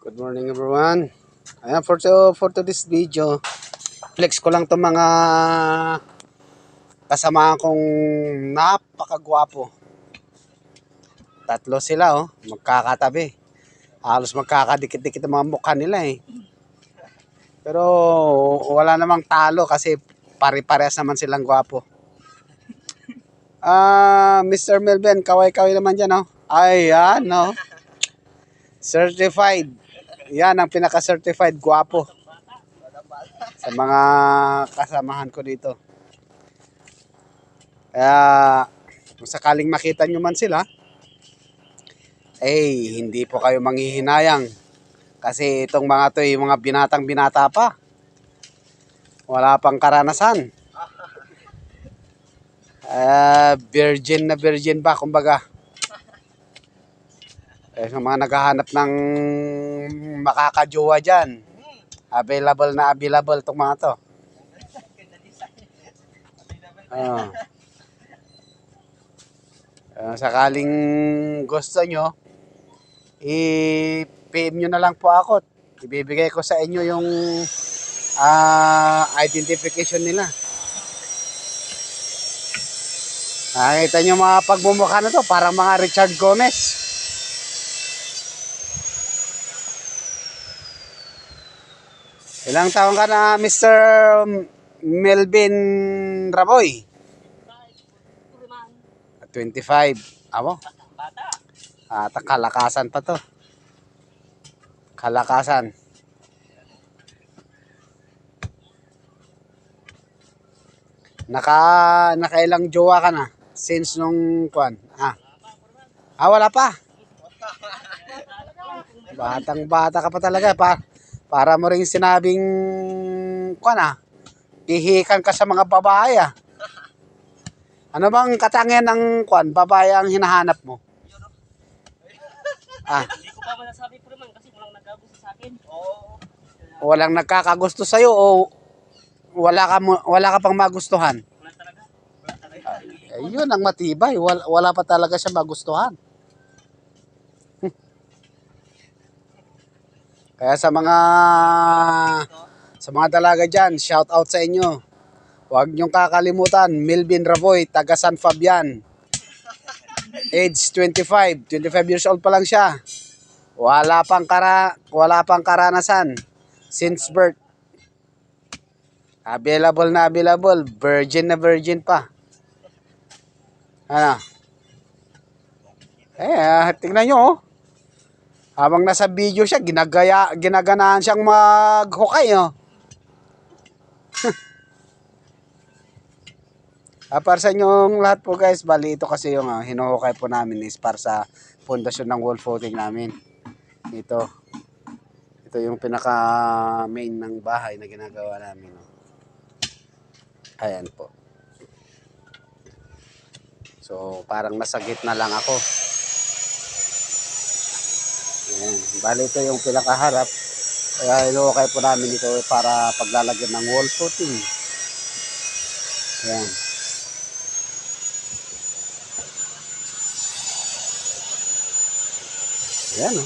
Good morning everyone. Ayan, for this video, flex ko lang itong mga kasama kong napakagwapo. Tatlo sila magkakatabi. Halos magkakadikit-dikit ang mga mukha nila eh. Pero wala namang talo kasi pare-parehas naman silang gwapo. Mr. Melvin, kaway-kaway naman dyan Ayan Certified. Yan ang pinaka-certified gwapo sa mga kasamahan ko dito. Kaya kung sakaling makita nyo man sila, hindi po kayo manghihinayang. Kasi itong mga to yung mga binatang binata pa. Wala pang karanasan. Virgin na virgin ba, kumbaga. Sa mga naghahanap ng makakajowa dyan, available na available itong mga to. Sakaling gusto nyo, i-PM nyo na lang po ako. Ibibigay ko sa inyo yung identification nila. Nakita nyo mga pagmumukha na to, parang mga Richard Gomez. Ilang taon ka na, Mr. Melvin Raboy? 25. Amo? Kalakasan pa to. Kalakasan. Nakailang jowa ka na since nung kuan? Wala pa. Batang-bata ka pa talaga para mo ring sinabing kuan pihikan ka sa mga babae Ano bang katangian ng kuan babae ang hinahanap mo? Hindi ko pa masasabi po naman kasi walang nagkagusto sa akin. Walang nagkakagusto sa iyo o wala ka pang magustuhan? Wala talaga. Ayun ang matibay, wala pa talaga siya magustuhan. Kaya sa mga dalaga diyan, shout out sa inyo. Huwag niyong kakalimutan, Melvin Raboy, taga San Fabian. Age 25 years old pa lang siya. Wala pang karanasan since birth. Available na available, virgin na virgin pa. Tingnan nyo Habang nasa video siya, ginaganahan siyang maghukay para sa inyong lahat po guys, bali ito kasi yung hinuhukay po namin is para sa pundasyon ng wall footing namin. Ito yung pinaka main ng bahay na ginagawa namin. Ayan po. So parang nasa gitna lang ako. Ayan. Bali ito yung pinakaharap. Kaya hinuhukay po namin ito para paglalagyan ng wall footing. Ayan. Ayan